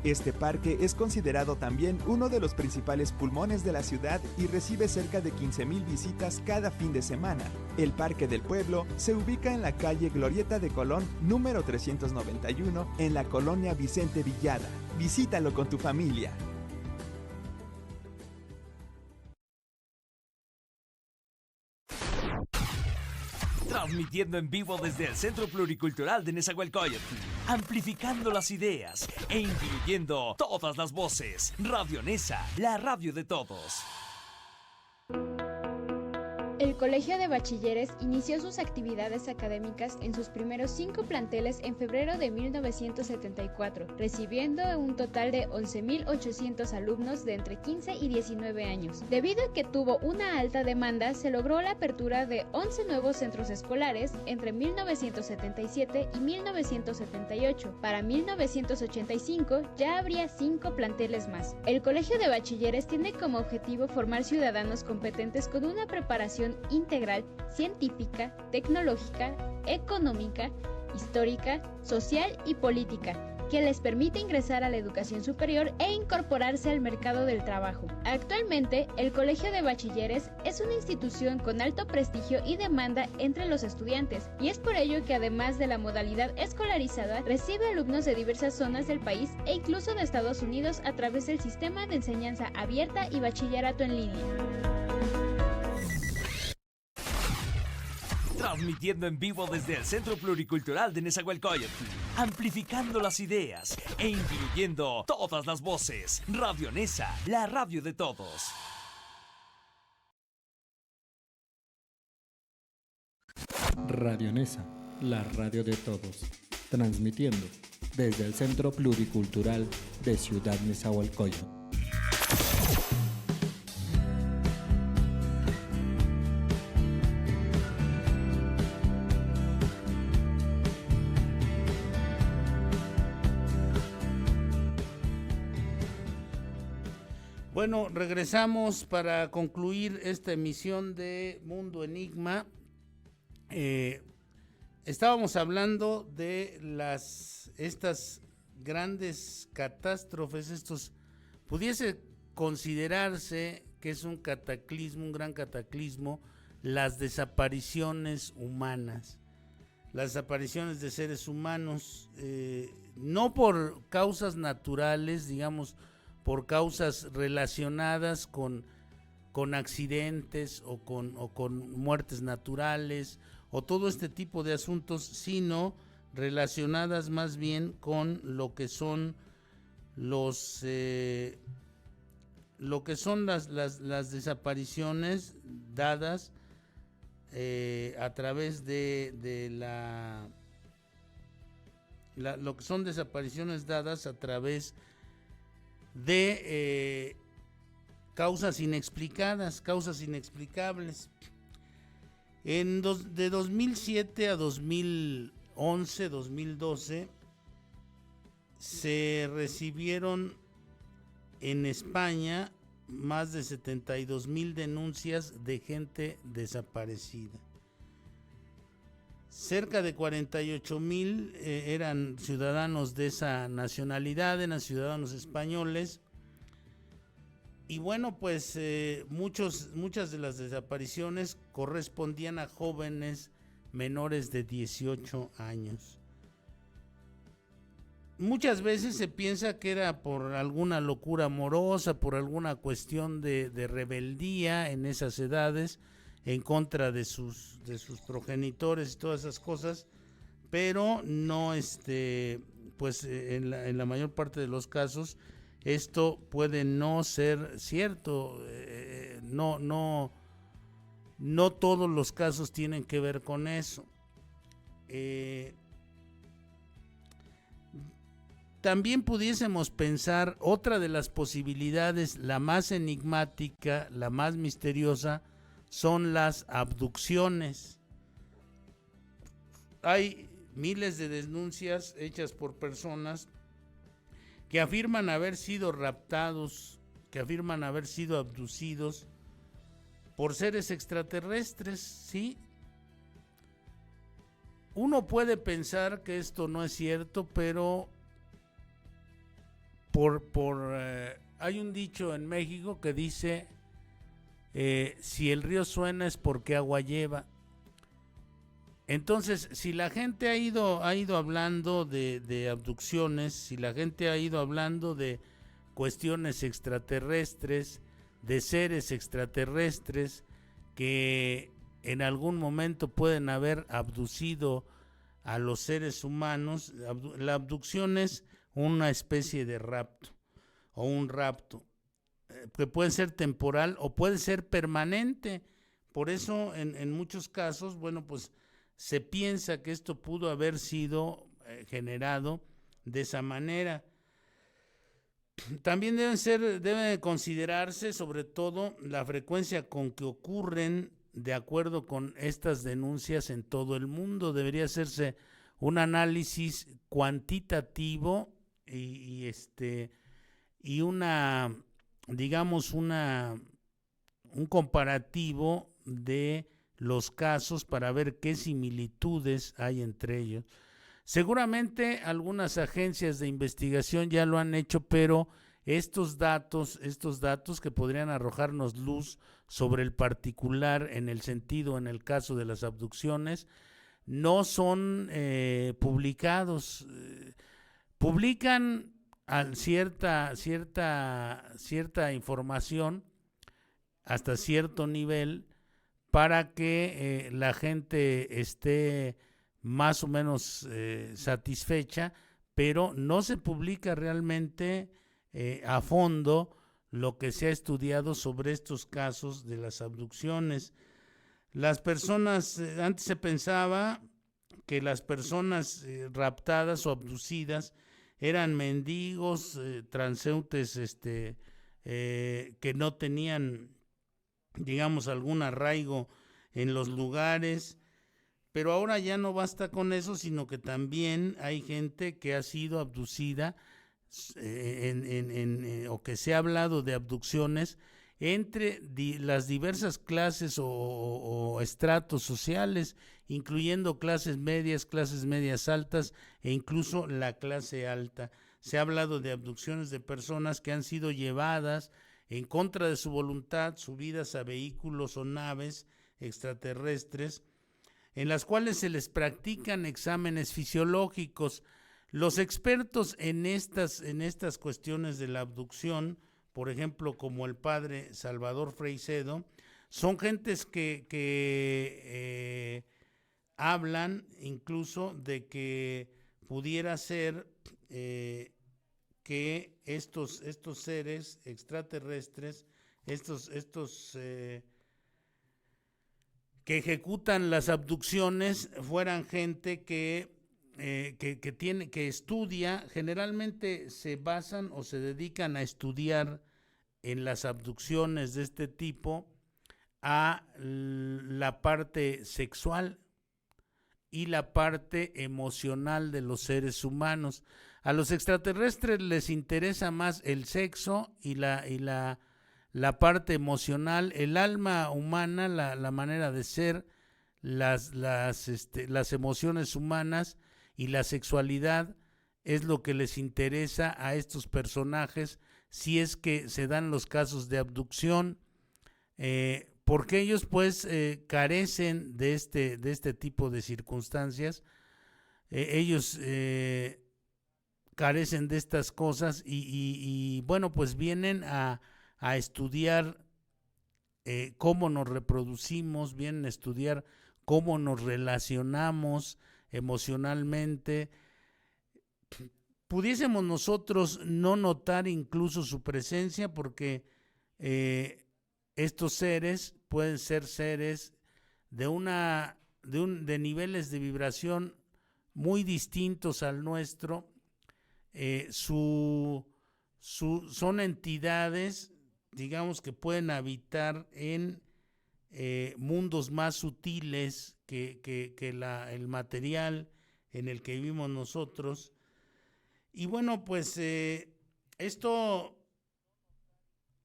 Este parque es considerado también uno de los principales pulmones de la ciudad y recibe cerca de 15,000 visitas cada fin de semana. El Parque del Pueblo se ubica en la calle Glorieta de Colón, número 391, en la colonia Vicente Villada. Visítalo con tu familia. Transmitiendo en vivo desde el Centro Pluricultural de Nezahualcóyotl, amplificando las ideas e incluyendo todas las voces. Radio Nesa, la radio de todos. El Colegio de Bachilleres inició sus actividades académicas en sus primeros 5 planteles en febrero de 1974, recibiendo un total de 11,800 alumnos de entre 15 y 19 años. Debido a que tuvo una alta demanda, se logró la apertura de 11 nuevos centros escolares entre 1977 y 1978. Para 1985 ya habría 5 planteles más. El Colegio de Bachilleres tiene como objetivo formar ciudadanos competentes con una preparación integral, científica, tecnológica, económica, histórica, social y política, que les permite ingresar a la educación superior e incorporarse al mercado del trabajo. Actualmente, el Colegio de Bachilleres es una institución con alto prestigio y demanda entre los estudiantes, y es por ello que además de la modalidad escolarizada, recibe alumnos de diversas zonas del país e incluso de Estados Unidos a través del sistema de enseñanza abierta y bachillerato en línea. Transmitiendo en vivo desde el Centro Pluricultural de Nezahualcóyotl, amplificando las ideas e incluyendo todas las voces. Radio Nesa, la radio de todos. Radio Nesa, la radio de todos. Transmitiendo desde el Centro Pluricultural de Ciudad Nezahualcóyotl. Bueno, regresamos para concluir esta emisión de Mundo Enigma. Estábamos hablando de estas grandes catástrofes, pudiese considerarse que es un cataclismo, un gran cataclismo, las desapariciones humanas, las desapariciones de seres humanos, no por causas naturales, digamos, por causas relacionadas con accidentes o con muertes naturales o todo este tipo de asuntos, sino relacionadas más bien con lo que son las desapariciones dadas a través de lo que son desapariciones dadas a través de causas inexplicadas, causas inexplicables. De 2007 a 2011, 2012, se recibieron en España más de 72,000 denuncias de gente desaparecida. Cerca de 48,000 eran ciudadanos de esa nacionalidad, eran ciudadanos españoles. Y bueno, pues muchas de las desapariciones correspondían a jóvenes menores de 18 años. muchas veces se piensa que era por alguna locura amorosa, por alguna cuestión de rebeldía en esas edades, en contra de sus progenitores y todas esas cosas, pero no, pues en la mayor parte de los casos esto puede no ser cierto. No todos los casos tienen que ver con eso. También pudiésemos pensar otra de las posibilidades, la más enigmática, la más misteriosa, son las abducciones. Hay miles de denuncias hechas por personas que afirman haber sido raptados, que afirman haber sido abducidos por seres extraterrestres, ¿sí? Uno puede pensar que esto no es cierto, pero hay un dicho en México que dice, si el río suena es porque agua lleva. Entonces, si la gente ha ido hablando de abducciones, si la gente ha ido hablando de cuestiones extraterrestres, de seres extraterrestres que en algún momento pueden haber abducido a los seres humanos, la abducción es una especie de rapto o un rapto que puede ser temporal o puede ser permanente. Por eso en muchos casos, bueno, pues se piensa que esto pudo haber sido generado de esa manera. También debe considerarse sobre todo la frecuencia con que ocurren de acuerdo con estas denuncias en todo el mundo. Debería hacerse un análisis cuantitativo y una, digamos, un comparativo de los casos para ver qué similitudes hay entre ellos. Seguramente algunas agencias de investigación ya lo han hecho, pero estos datos que podrían arrojarnos luz sobre el particular en el sentido, en el caso de las abducciones, no son publicados. Publican cierta información hasta cierto nivel para que la gente esté más o menos satisfecha, pero no se publica realmente a fondo lo que se ha estudiado sobre estos casos de las abducciones. Las personas, antes se pensaba que las personas raptadas o abducidas eran mendigos, transeúntes que no tenían, digamos, algún arraigo en los lugares. Pero ahora ya no basta con eso, sino que también hay gente que ha sido abducida o que se ha hablado de abducciones entre las diversas clases o estratos sociales, incluyendo clases medias altas e incluso la clase alta. Se ha hablado de abducciones de personas que han sido llevadas en contra de su voluntad, subidas a vehículos o naves extraterrestres, en las cuales se les practican exámenes fisiológicos. Los expertos en estas cuestiones de la abducción, por ejemplo, como el padre Salvador Freixedo, son gentes que hablan incluso de que pudiera ser que estos seres extraterrestres, que ejecutan las abducciones, fueran gente que estudia, generalmente se basan o se dedican a estudiar en las abducciones de este tipo a la parte sexual y la parte emocional de los seres humanos. A los extraterrestres les interesa más el sexo y la parte emocional, el alma humana, la manera de ser, las emociones humanas y la sexualidad es lo que les interesa a estos personajes si es que se dan los casos de abducción, porque ellos pues carecen de este tipo de circunstancias. Ellos carecen de estas cosas y bueno, pues vienen a estudiar cómo nos reproducimos, vienen a estudiar cómo nos relacionamos emocionalmente. Pudiésemos nosotros no notar incluso su presencia porque estos seres pueden ser seres de niveles de vibración muy distintos al nuestro. Son entidades, digamos, que pueden habitar en mundos más sutiles que el material en el que vivimos nosotros. Y bueno, pues esto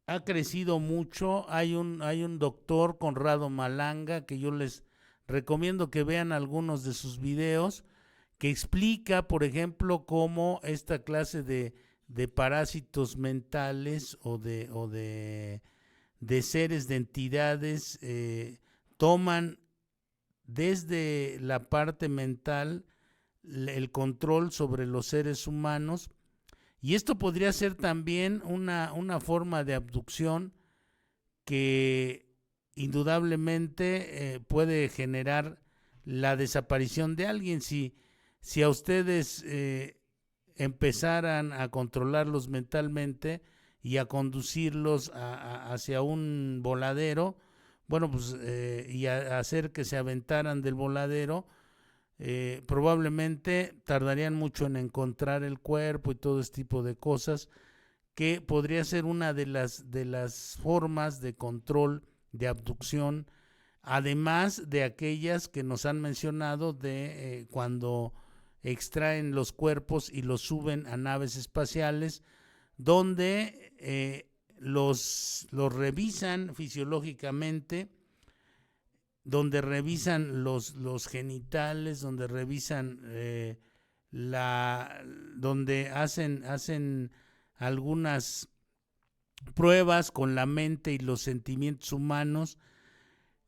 ha crecido mucho. Hay un doctor, Conrado Malanga, que yo les recomiendo que vean algunos de sus videos, que explica, por ejemplo, cómo esta clase de parásitos mentales o de seres, de entidades, toman desde la parte mental el control sobre los seres humanos, y esto podría ser también una forma de abducción que indudablemente puede generar la desaparición de alguien. Si a ustedes empezaran a controlarlos mentalmente y a conducirlos hacia un voladero, bueno, pues y a hacer que se aventaran del voladero, probablemente tardarían mucho en encontrar el cuerpo y todo este tipo de cosas, que podría ser una de las formas de control, de abducción, además de aquellas que nos han mencionado de cuando extraen los cuerpos y los suben a naves espaciales, donde los donde revisan los genitales, donde revisan donde hacen algunas pruebas con la mente y los sentimientos humanos.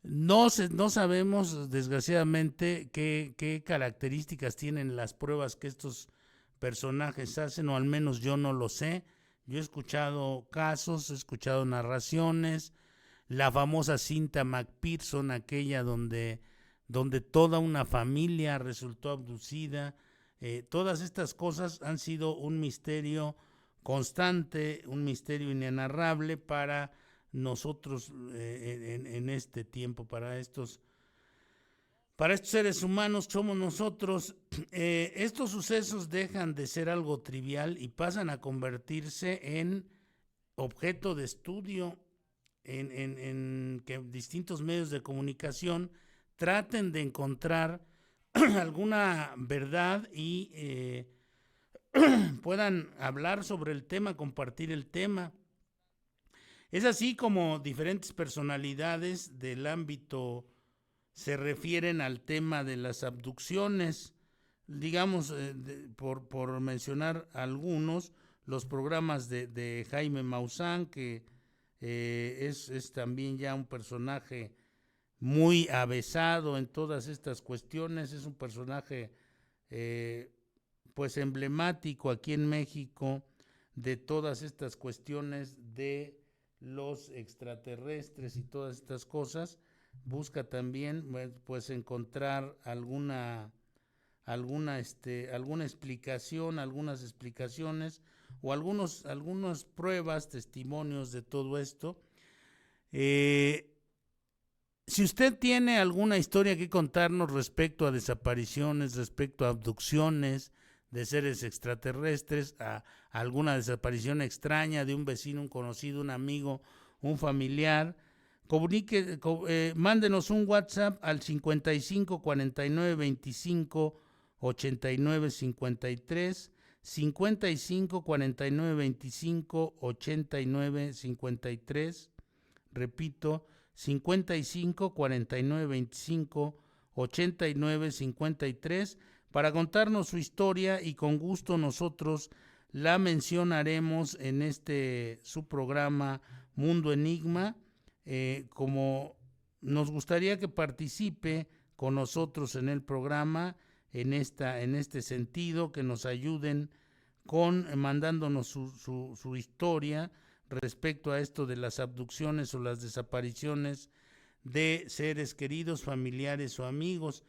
No sabemos, desgraciadamente, qué características tienen las pruebas que estos personajes hacen, o al menos yo no lo sé. Yo he escuchado casos, he escuchado narraciones, la famosa cinta McPherson, aquella donde toda una familia resultó abducida. Todas estas cosas han sido un misterio constante, un misterio inenarrable para nosotros en este tiempo, para estos seres humanos somos nosotros. Estos sucesos dejan de ser algo trivial y pasan a convertirse en objeto de estudio, en que distintos medios de comunicación traten de encontrar alguna verdad y puedan hablar sobre el tema, compartir el tema. Es así como diferentes personalidades del ámbito se refieren al tema de las abducciones. Digamos, por mencionar algunos, los programas de Jaime Maussan, que es también ya un personaje muy avesado en todas estas cuestiones, es un personaje pues emblemático aquí en México de todas estas cuestiones de los extraterrestres y todas estas cosas. Busca también pues encontrar alguna explicación, algunas explicaciones o algunas pruebas, testimonios de todo esto. Si usted tiene alguna historia que contarnos respecto a desapariciones, respecto a abducciones de seres extraterrestres, a alguna desaparición extraña de un vecino, un conocido, un amigo, un familiar, mándenos un WhatsApp al 55 49 25 89 53, 55 49 25 89 53, repito, 55 49 25 89 53, para contarnos su historia, y con gusto nosotros la mencionaremos en su programa Mundo Enigma. Como nos gustaría que participe con nosotros en el programa, en este sentido, que nos ayuden mandándonos su historia respecto a esto de las abducciones o las desapariciones de seres queridos, familiares o amigos.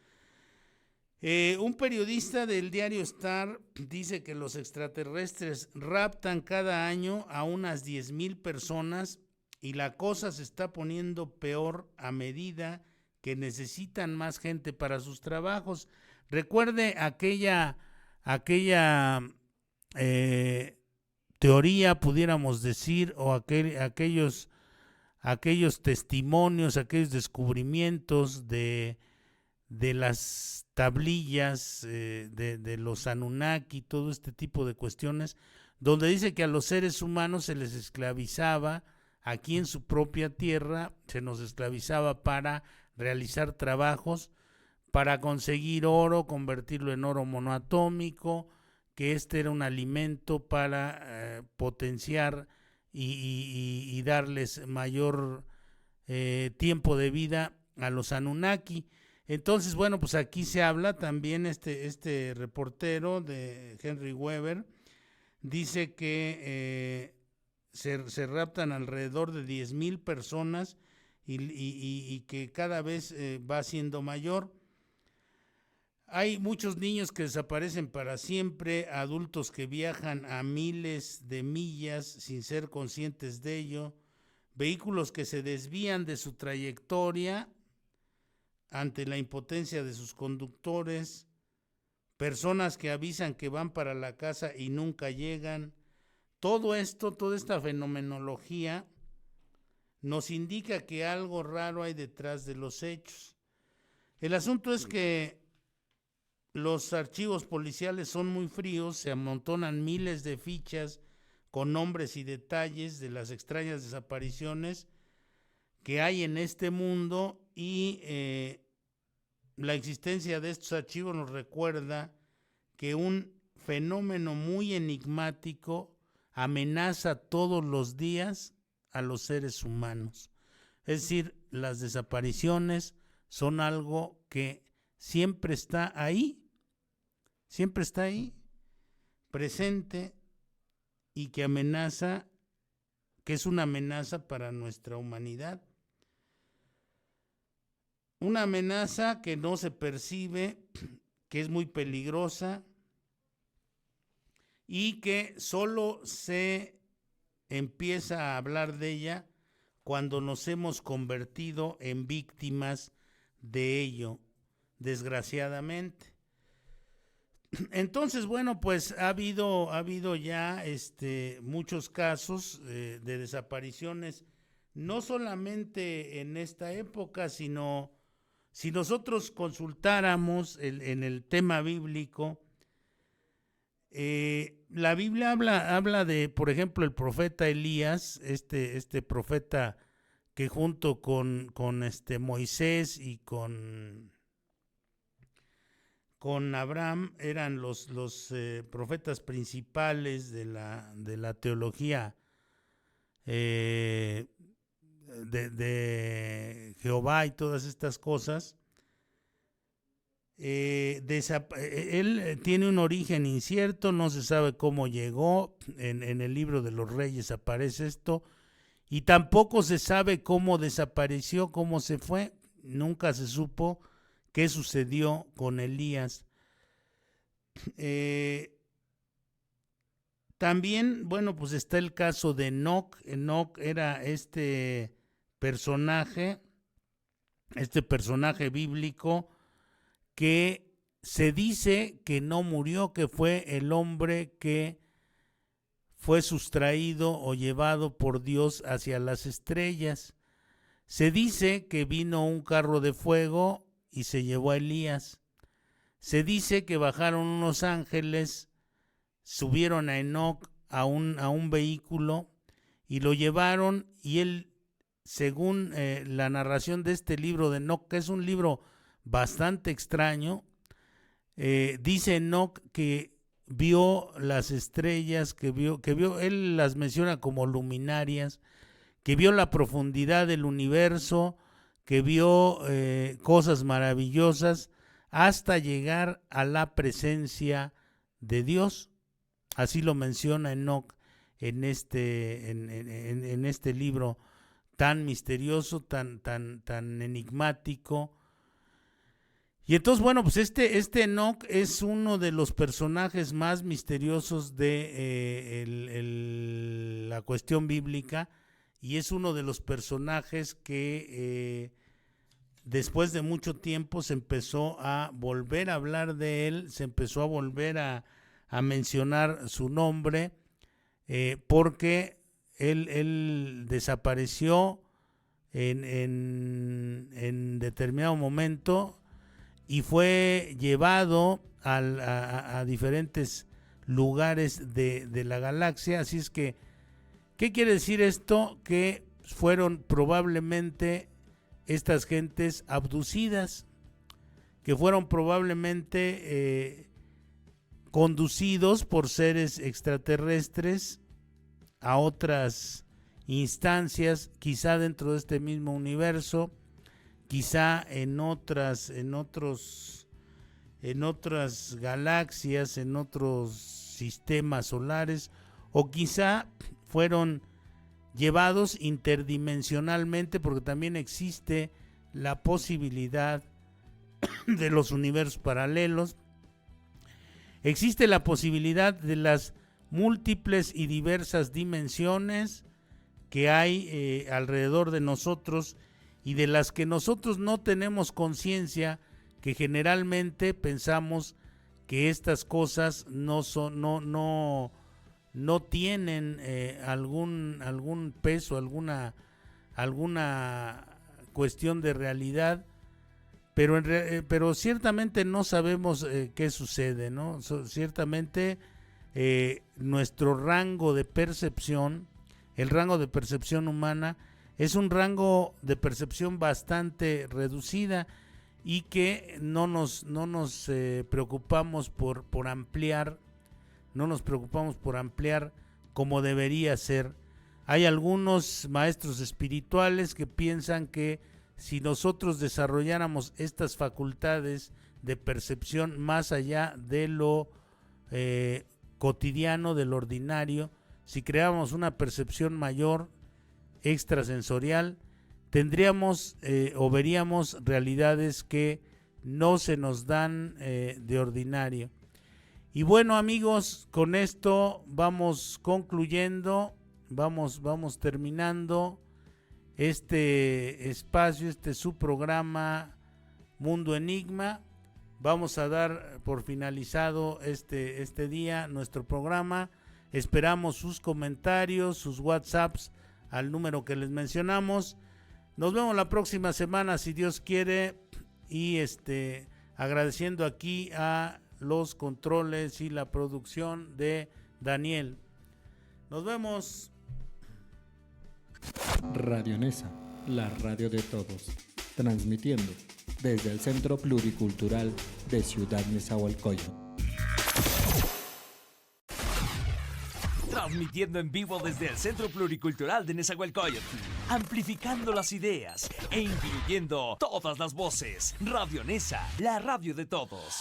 Un periodista del diario Star dice que los extraterrestres raptan cada año a unas 10,000 personas y la cosa se está poniendo peor a medida que necesitan más gente para sus trabajos. Recuerde aquella teoría, pudiéramos decir, o aquellos testimonios, aquellos descubrimientos de las tablillas de los Anunnaki, todo este tipo de cuestiones, donde dice que a los seres humanos se les esclavizaba aquí en su propia tierra, se nos esclavizaba para realizar trabajos, para conseguir oro, convertirlo en oro monoatómico, que este era un alimento para potenciar y darles mayor tiempo de vida a los Anunnaki. Entonces, bueno, pues aquí se habla también, este reportero de Henry Weber dice que se raptan alrededor de 10,000 personas y que cada vez va siendo mayor. Hay muchos niños que desaparecen para siempre, adultos que viajan a miles de millas sin ser conscientes de ello, vehículos que se desvían de su trayectoria ante la impotencia de sus conductores, personas que avisan que van para la casa y nunca llegan. Todo esto, toda esta fenomenología nos indica que algo raro hay detrás de los hechos. El asunto es que los archivos policiales son muy fríos, se amontonan miles de fichas con nombres y detalles de las extrañas desapariciones que hay en este mundo y la existencia de estos archivos nos recuerda que un fenómeno muy enigmático amenaza todos los días a los seres humanos. Es decir, las desapariciones son algo que siempre está ahí, presente y que amenaza, que es una amenaza para nuestra humanidad. Una amenaza que no se percibe, que es muy peligrosa y que solo se empieza a hablar de ella cuando nos hemos convertido en víctimas de ello, desgraciadamente. Entonces, bueno, pues ha habido ya muchos casos de desapariciones, no solamente en esta época, sino si nosotros consultáramos en el tema bíblico, la Biblia habla de, por ejemplo, el profeta Elías, este profeta que junto con Moisés y con Abraham eran los profetas principales de la teología de Jehová y todas estas cosas. Él tiene un origen incierto, no se sabe cómo llegó, en el libro de los Reyes aparece esto, y tampoco se sabe cómo desapareció, cómo se fue, nunca se supo qué sucedió con Elías. También, bueno, pues está el caso de Enoc. Enoc era este personaje bíblico que se dice que no murió, que fue el hombre que fue sustraído o llevado por Dios hacia las estrellas. Se dice que vino un carro de fuego y se llevó a Elías. Se dice que bajaron unos ángeles, subieron a Enoc a un vehículo y lo llevaron, y él, según la narración de este libro de Enoc, que es un libro bastante extraño, dice Enoc que vio las estrellas, que vio, él las menciona como luminarias, que vio la profundidad del universo, que vio cosas maravillosas hasta llegar a la presencia de Dios, así lo menciona Enoch en este libro tan misterioso, tan enigmático. Y entonces, bueno, pues este Enoch es uno de los personajes más misteriosos de la cuestión bíblica, y es uno de los personajes que después de mucho tiempo se empezó a volver a hablar de él, se empezó a volver a mencionar su nombre, porque él desapareció en determinado momento y fue llevado a diferentes lugares de la galaxia. Así es que, ¿qué quiere decir esto? Que fueron probablemente estas gentes abducidas, que fueron probablemente conducidos por seres extraterrestres a otras instancias, quizá dentro de este mismo universo, quizá en otras galaxias, en otros sistemas solares, o quizá fueron llevados interdimensionalmente, porque también existe la posibilidad de los universos paralelos, existe la posibilidad de las múltiples y diversas dimensiones que hay alrededor de nosotros, y de las que nosotros no tenemos conciencia, que generalmente pensamos que estas cosas no tienen algún peso, alguna cuestión de realidad, pero ciertamente no sabemos qué sucede, ¿no? Ciertamente nuestro rango de percepción, el rango de percepción humana, es un rango de percepción bastante reducida, y que no nos preocupamos por ampliar, como debería ser. Hay algunos maestros espirituales que piensan que si nosotros desarrolláramos estas facultades de percepción más allá de lo cotidiano, de lo ordinario, si creáramos una percepción mayor, extrasensorial, tendríamos o veríamos realidades que no se nos dan de ordinario. Y bueno, amigos, con esto vamos concluyendo, vamos terminando este espacio, su programa Mundo Enigma. Vamos a dar por finalizado este día nuestro programa. Esperamos sus comentarios, sus WhatsApps al número que les mencionamos. Nos vemos la próxima semana, si Dios quiere, y agradeciendo aquí a los controles y la producción de Daniel. Nos vemos. Radionesa, la radio de todos, transmitiendo desde el Centro Pluricultural de Ciudad Nezahualcóyotl. Transmitiendo en vivo desde el Centro Pluricultural de Nezahualcóyotl, amplificando las ideas e incluyendo todas las voces. Radionesa, la radio de todos.